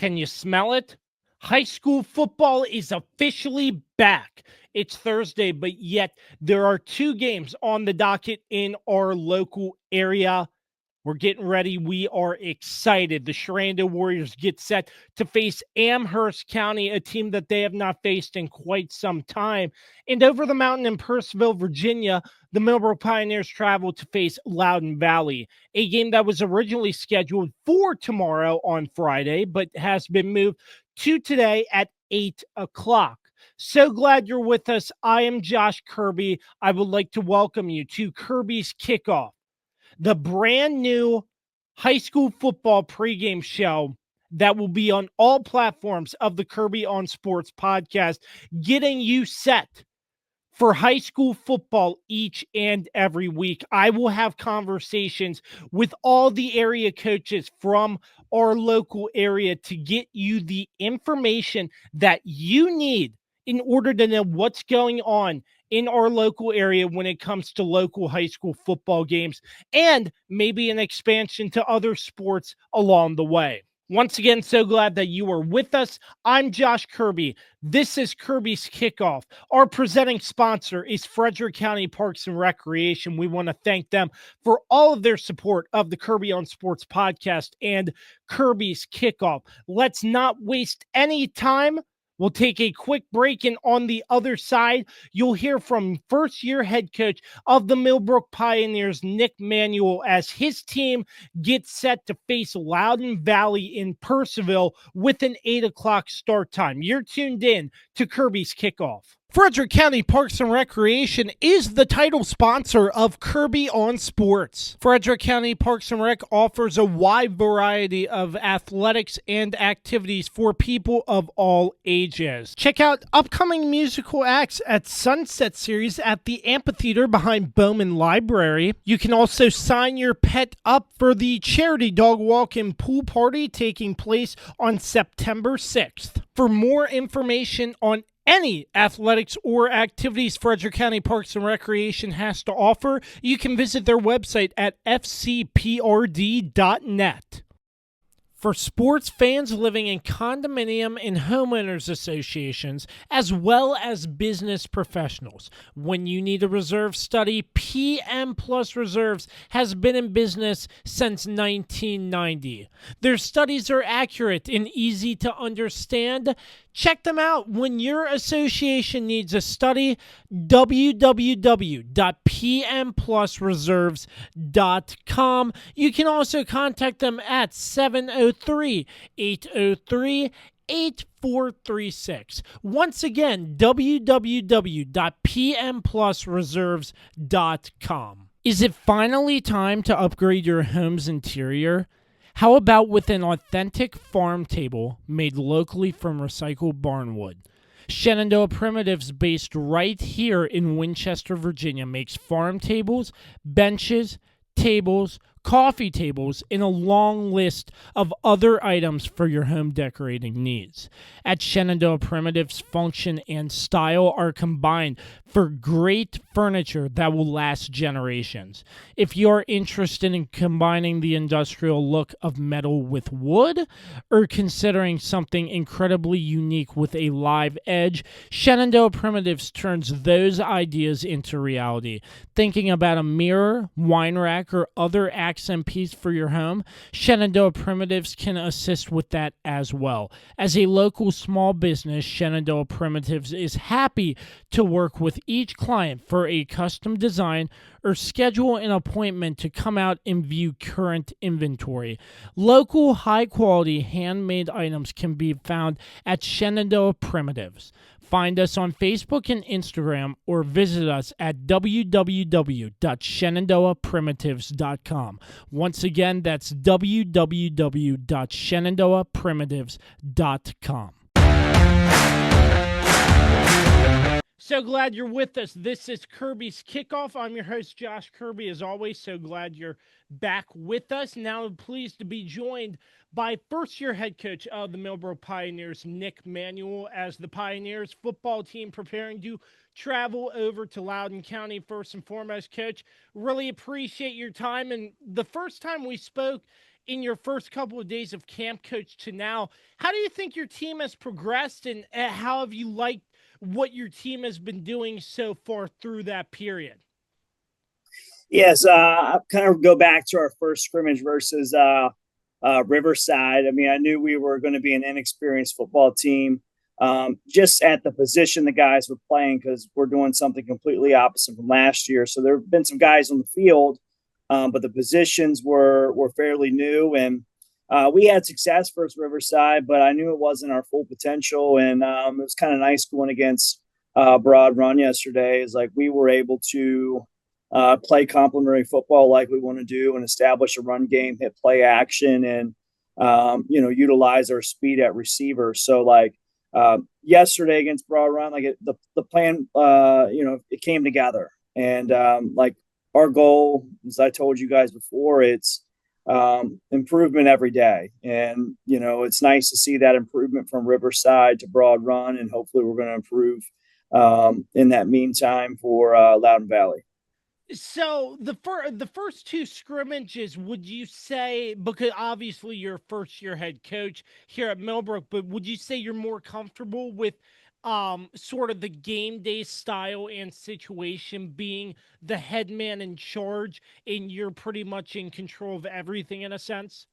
Can you smell it? High school football is officially back. It's Thursday, but yet there are two games on the docket in our local area. We're getting ready. We are excited. The Sherando Warriors get set to face Amherst County, a team that they have not faced in quite some time. And over the mountain in Purcellville, Virginia, the Millbrook Pioneers travel to face Loudoun Valley, a game that was originally scheduled for tomorrow on Friday, but has been moved to today at 8 o'clock. So glad you're with us. I am Josh Kirby. I would like to welcome you to Kirby's Kickoff, the brand new high school football pregame show that will be on all platforms of the Kirby on Sports podcast, getting you set for high school football each and every week. I will have conversations with all the area coaches from our local area to get you the information that you need in order to know what's going on in our local area when it comes to local high school football games and maybe an expansion to other sports along the way. Once again, so glad that you are with us. I'm Josh Kirby. This is Kirby's Kickoff. Our presenting sponsor is Frederick County Parks and Recreation. We want to thank them for all of their support of the Kirby on Sports podcast and Kirby's Kickoff. Let's not waste any time. We'll take a quick break, and on the other side, you'll hear from first-year head coach of the Millbrook Pioneers, Manuel, as his team gets set to face Loudoun Valley in Purcellville with an 8 o'clock start time. You're tuned in to Kirby's Kickoff. Frederick County Parks and Recreation is the title sponsor of Kirby on Sports. Frederick County Parks and Rec offers a wide variety of athletics and activities for people of all ages. Check out upcoming musical acts at Sunset Series at the amphitheater behind Bowman Library. You can also sign your pet up for the charity dog walk and pool party taking place on September 6th. For more information on any athletics or activities Frederick County Parks and Recreation has to offer, you can visit their website at fcprd.net. For sports fans living in condominium and homeowners associations, as well as business professionals, when you need a reserve study, PM Plus Reserves has been in business since 1990. Their studies are accurate and easy to understand. Check them out when your association needs a study. www.pmplusreserves.com. You can also contact them at 703-803-8436. Once again, www.pmplusreserves.com. Is it finally time to upgrade your home's interior? How about with an authentic farm table made locally from recycled barnwood? Shenandoah Primitives, based right here in Winchester, Virginia, makes farm tables, benches, tables, coffee tables, and a long list of other items for your home decorating needs. At Shenandoah Primitives, function and style are combined for great furniture that will last generations. If you're interested in combining the industrial look of metal with wood, or considering something incredibly unique with a live edge, Shenandoah Primitives turns those ideas into reality. Thinking about a mirror, wine rack, or other accent piece for your home, Shenandoah Primitives can assist with that as well. As a local small business, Shenandoah Primitives is happy to work with each client for a custom design or schedule an appointment to come out and view current inventory. Local, high-quality, handmade items can be found at Shenandoah Primitives. Find us on Facebook and Instagram or visit us at www.shenandoahprimitives.com. Once again, that's www.shenandoahprimitives.com. So glad you're with us. This is Kirby's Kickoff. I'm your host, Josh Kirby. As always, so glad you're back with us. Now pleased to be joined by first-year head coach of the Millbrook Pioneers, Manuel, as the Pioneers football team preparing to travel over to Loudoun County. First and foremost, Coach, really appreciate your time. And the first time we spoke, in your first couple of days of camp, coach, to now. How do you think your team has progressed, and how have you liked what your team has been doing so far through that period? Yes, I kind of go back to our first scrimmage versus Riverside. I mean, I knew we were going to be an inexperienced football team, just at the position the guys were playing because we're doing something completely opposite from last year. So there have been some guys on the field, but the positions were fairly new, and we had success versus Riverside, but I knew it wasn't our full potential, and it was kind of nice going against Broad Run yesterday. Is like we were able to play complementary football like we want to do and establish a run game, hit play action, and utilize our speed at receiver. So like yesterday against Broad Run, like the plan, it came together, and like our goal, as I told you guys before, it's improvement every day, and it's nice to see that improvement from Riverside to Broad Run, and hopefully we're going to improve in that meantime for Loudoun Valley. So the first two scrimmages, would you say, because obviously you're a first year head coach here at Millbrook, but would you say you're more comfortable with sort of the game day style and situation, being the head man in charge and you're pretty much in control of everything in a sense?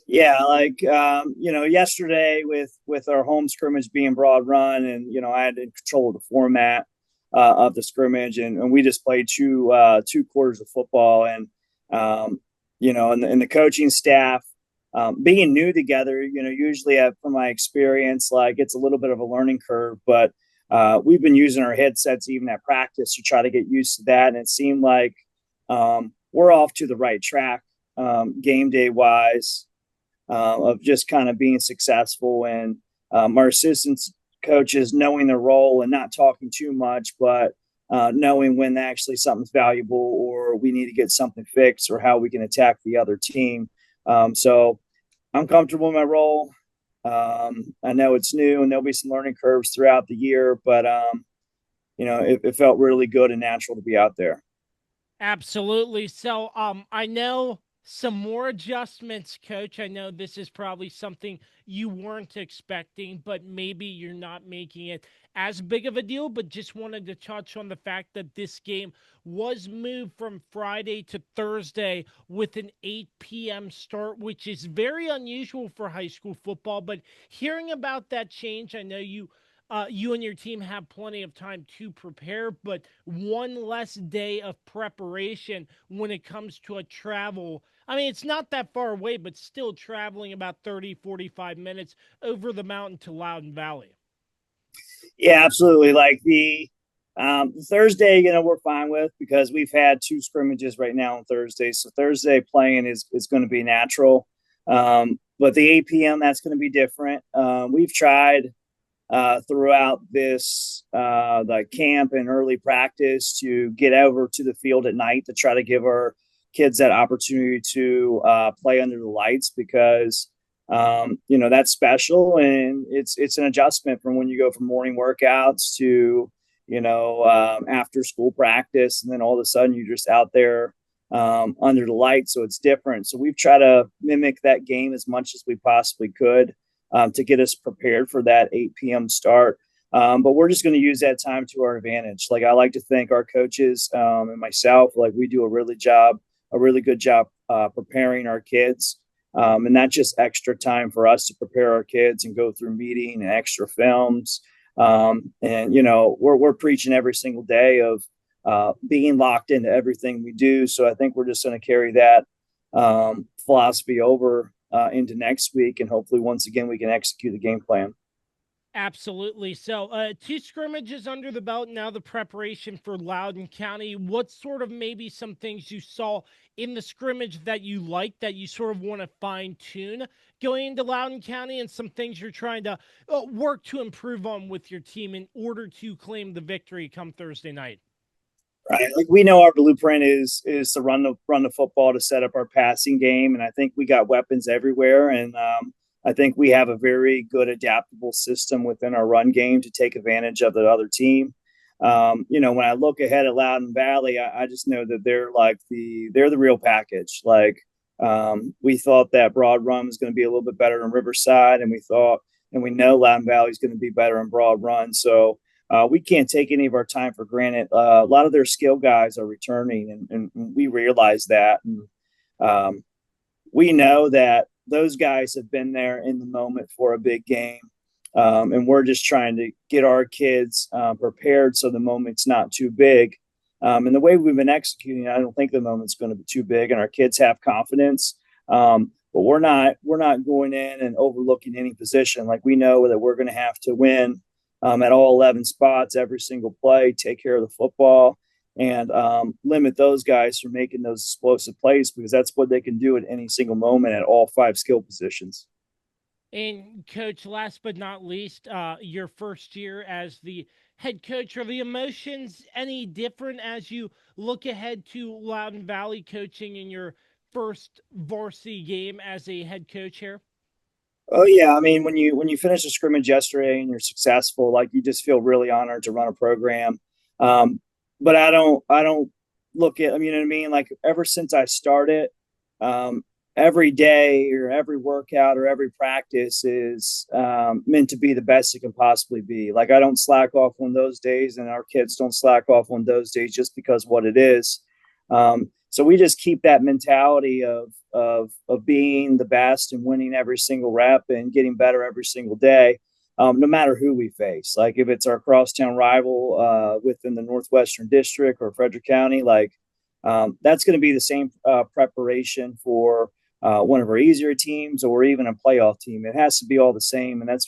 Yeah, like yesterday with our home scrimmage being Broad Run, and I had in control of the format of the scrimmage, and we just played two quarters of football, and and the coaching staff being new together, usually from my experience, like it's a little bit of a learning curve, but we've been using our headsets even at practice to try to get used to that, and it seemed like we're off to the right track game day wise, of just kind of being successful, and our assistants coaches knowing their role and not talking too much, but knowing when actually something's valuable or we need to get something fixed or how we can attack the other team. So I'm comfortable in my role. I know it's new and there'll be some learning curves throughout the year, but it felt really good and natural to be out there. Absolutely. So, I know some more adjustments, coach. I know this is probably something you weren't expecting, but maybe you're not making it as big of a deal. But just wanted to touch on the fact that this game was moved from Friday to Thursday with an 8 p.m. start, which is very unusual for high school football. But hearing about that change, I know you and your team have plenty of time to prepare, but one less day of preparation when it comes to a travel. I mean, it's not that far away, but still traveling about 30-45 minutes over the mountain to Loudoun Valley. Yeah, absolutely. Like the Thursday, we're fine with because we've had two scrimmages right now on Thursday. So Thursday playing is going to be natural. But the 8 p.m., that's going to be different. We've tried throughout this the camp and early practice to get over to the field at night to try to give our kids that opportunity to play under the lights because that's special, and it's an adjustment from when you go from morning workouts to after school practice, and then all of a sudden you're just out there under the lights, so it's different. So we've tried to mimic that game as much as we possibly could to get us prepared for that 8 p.m. start. But we're just going to use that time to our advantage. Like I like to think our coaches and myself, like we do a really good job preparing our kids. And not just extra time for us to prepare our kids and go through meeting and extra films. And we're preaching every single day of being locked into everything we do. So I think we're just going to carry that philosophy over into next week, and hopefully once again we can execute the game plan. Absolutely. So, two scrimmages under the belt. Now, the preparation for Loudoun County. What sort of maybe some things you saw in the scrimmage that you like that you sort of want to fine tune going into Loudoun County, and some things you're trying to work to improve on with your team in order to claim the victory come Thursday night? Right, like we know our blueprint is to run the football to set up our passing game, and I think we got weapons everywhere, and I think we have a very good adaptable system within our run game to take advantage of the other team. When I look ahead at Loudoun Valley, I just know that they're the real package. Like We thought that Broad Run was going to be a little bit better in Riverside, and we know Loudoun Valley is going to be better in Broad Run. So we can't take any of our time for granted. A lot of their skill guys are returning, and we realize that. And we know that those guys have been there in the moment for a big game. And we're just trying to get our kids prepared so the moment's not too big. And the way we've been executing, I don't think the moment's going to be too big, and our kids have confidence. But we're not going in and overlooking any position. Like, we know that we're going to have to win at all 11 spots every single play, take care of the football, and limit those guys from making those explosive plays, because that's what they can do at any single moment at all 5 skill positions. And Coach, last but not least, your first year as the head coach, are the emotions any different as you look ahead to Loudoun Valley coaching in your first varsity game as a head coach here? Oh yeah, I mean, when you finish a scrimmage yesterday and you're successful, like, you just feel really honored to run a program. But I don't look at, I mean, you know what I mean? Like, ever since I started, every day or every workout or every practice is meant to be the best it can possibly be. Like, I don't slack off on those days, and our kids don't slack off on those days just because what it is. So we just keep that mentality of being the best and winning every single rep and getting better every single day, no matter who we face. Like, if it's our crosstown rival within the Northwestern District or Frederick County, like, that's going to be the same preparation for one of our easier teams or even a playoff team. It has to be all the same, and that's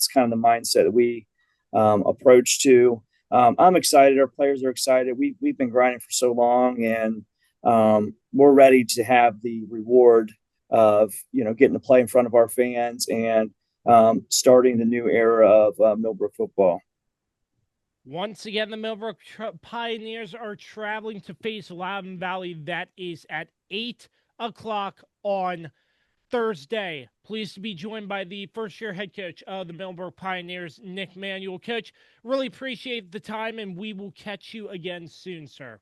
kind of the mindset that we approach to. I'm excited. Our players are excited. We've been grinding for so long, and we're ready to have the reward of, getting to play in front of our fans and starting the new era of Millbrook football. Once again, the Millbrook Pioneers are traveling to face Loudoun Valley. That is at 8 o'clock on Thursday. Pleased to be joined by the first-year head coach of the Millbrook Pioneers, Nick Manuel. Coach, really appreciate the time, and we will catch you again soon, sir.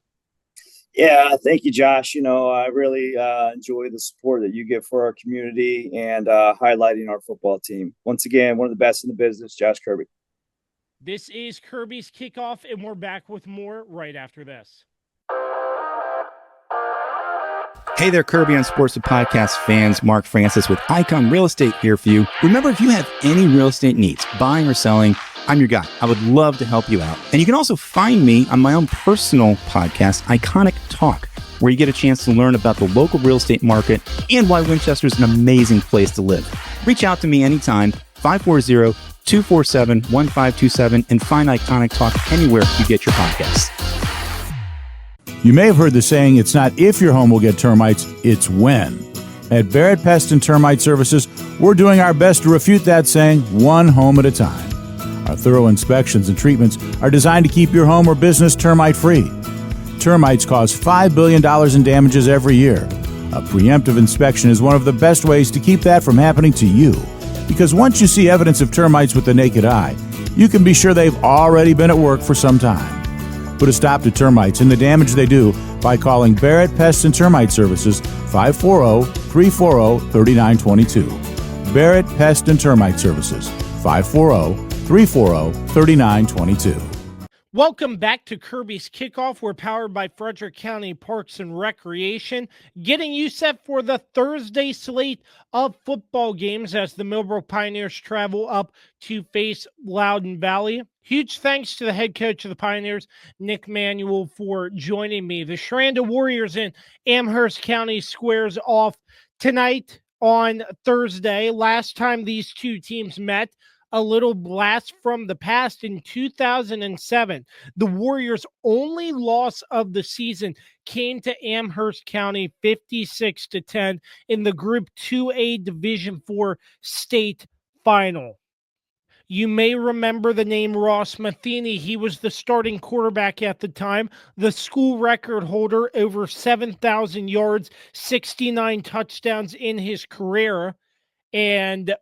Yeah, thank you, Josh. I really enjoy the support that you give for our community and highlighting our football team. Once again, one of the best in the business, Josh Kirby. This is Kirby's Kickoff, and we're back with more right after this. Hey there, Kirby on Sports and Podcast fans. Mark Francis with Icon Real Estate here for you. Remember, if you have any real estate needs, buying or selling, I'm your guy. I would love to help you out. And you can also find me on my own personal podcast, Iconic Talk, where you get a chance to learn about the local real estate market and why Winchester is an amazing place to live. Reach out to me anytime, 540-247-1527, and find Iconic Talk anywhere you get your podcasts. You may have heard the saying, it's not if your home will get termites, it's when. At Barrett Pest and Termite Services, we're doing our best to refute that saying one home at a time. Our thorough inspections and treatments are designed to keep your home or business termite-free. Termites cause $5 billion in damages every year. A preemptive inspection is one of the best ways to keep that from happening to you, because once you see evidence of termites with the naked eye, you can be sure they've already been at work for some time. Put a stop to termites and the damage they do by calling Barrett Pest and Termite Services, 540-340-3922. Barrett Pest and Termite Services, 540-340-3922. Welcome back to Kirby's Kickoff. We're powered by Frederick County Parks and Recreation, getting you set for the Thursday slate of football games as the Millbrook Pioneers travel up to face Loudoun Valley. Huge thanks to the head coach of the Pioneers, Nick Manuel, for joining me. The Sherando Warriors in Amherst County squares off tonight on Thursday. Last time these two teams met, a little blast from the past in 2007. The Warriors' only loss of the season came to Amherst County 56-10 in the Group 2A Division IV state final. You may remember the name Ross Matheny. He was the starting quarterback at the time, the school record holder, over 7,000 yards, 69 touchdowns in his career. And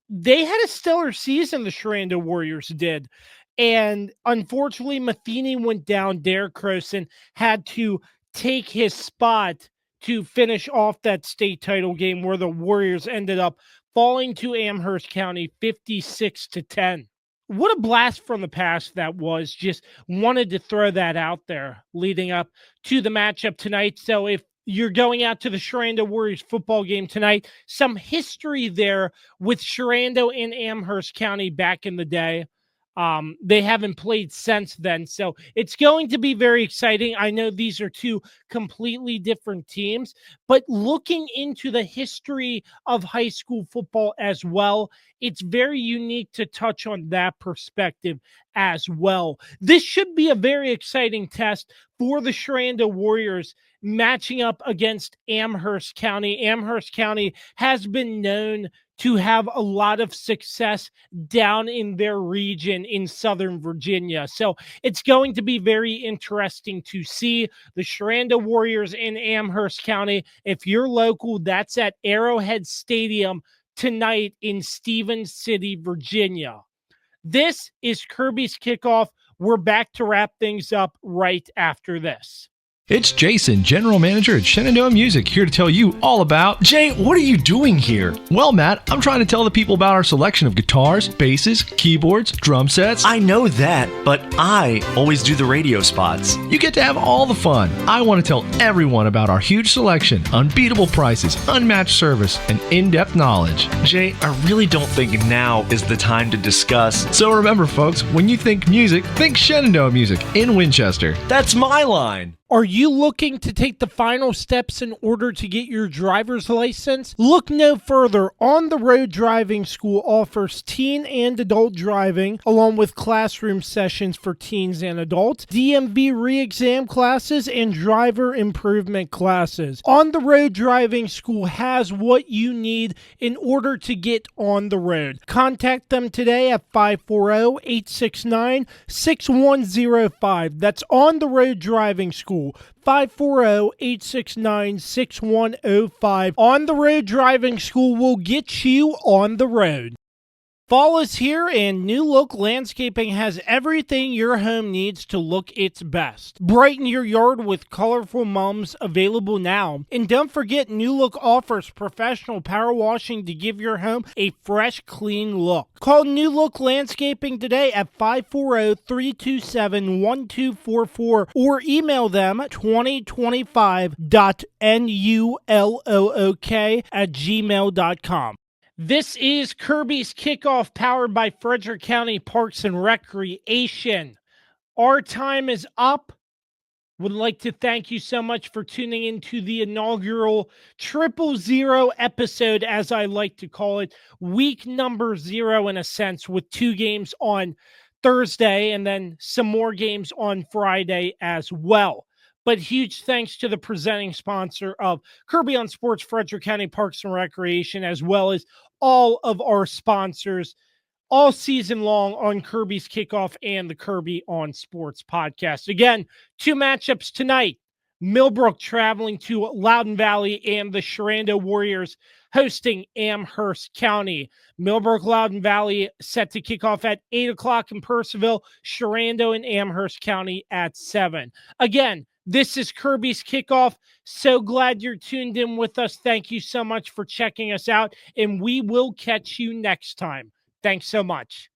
they had a stellar season, the Sherando Warriors did. And unfortunately, Matheny went down. Derek Croson had to take his spot to finish off that state title game where the Warriors ended up falling to Amherst County 56-10. What a blast from the past that was. Just wanted to throw that out there leading up to the matchup tonight. So if you're going out to the Sherando Warriors football game tonight, some history there with Sherando and Amherst County back in the day. They haven't played since then, so it's going to be very exciting. I know these are two completely different teams, but looking into the history of high school football as well, it's very unique to touch on that perspective as well. This should be a very exciting test for the Sherando Warriors matching up against Amherst County. Amherst County has been known to have a lot of success down in their region in Southern Virginia. So it's going to be very interesting to see the Sherando Warriors in Amherst County. If you're local, that's at Arrowhead Stadium tonight in Stevens City, Virginia. This is Kirby's Kickoff. We're back to wrap things up right after this. It's Jason, General Manager at Shenandoah Music, here to tell you all about... Jay, what are you doing here? Well, Matt, I'm trying to tell the people about our selection of guitars, basses, keyboards, drum sets. I know that, but I always do the radio spots. You get to have all the fun. I want to tell everyone about our huge selection, unbeatable prices, unmatched service, and in-depth knowledge. Jay, I really don't think now is the time to discuss. So remember, folks, when you think music, think Shenandoah Music in Winchester. That's my line. Are you looking to take the final steps in order to get your driver's license? Look no further. On the Road Driving School offers teen and adult driving, along with classroom sessions for teens and adults, DMV re-exam classes, and driver improvement classes. On the Road Driving School has what you need in order to get on the road. Contact them today at 540-869-6105. That's On the Road Driving School. 540-869-6105. On the Road Driving School will get you on the road. Fall is here, and New Look Landscaping has everything your home needs to look its best. Brighten your yard with colorful mums available now. And don't forget, New Look offers professional power washing to give your home a fresh, clean look. Call New Look Landscaping today at 540-327-1244 or email them 2025.nulook@gmail.com. This is Kirby's Kickoff, powered by Frederick County Parks and Recreation. Our time is up. Would like to thank you so much for tuning into the inaugural 000 episode, as I like to call it, week number 0 in a sense, with 2 games on Thursday and then some more games on Friday as well. But huge thanks to the presenting sponsor of Kirby on Sports, Frederick County Parks and Recreation, as well as all of our sponsors all season long on Kirby's Kickoff and the Kirby on Sports podcast. Again, 2 matchups tonight. Millbrook traveling to Loudoun Valley and the Sherando Warriors hosting Amherst County. Millbrook, Loudoun Valley set to kick off at 8 o'clock in Purcellville, Sherando and Amherst County at 7. Again, this is Kirby's Kickoff. So glad you're tuned in with us. Thank you so much for checking us out, and we will catch you next time. Thanks so much.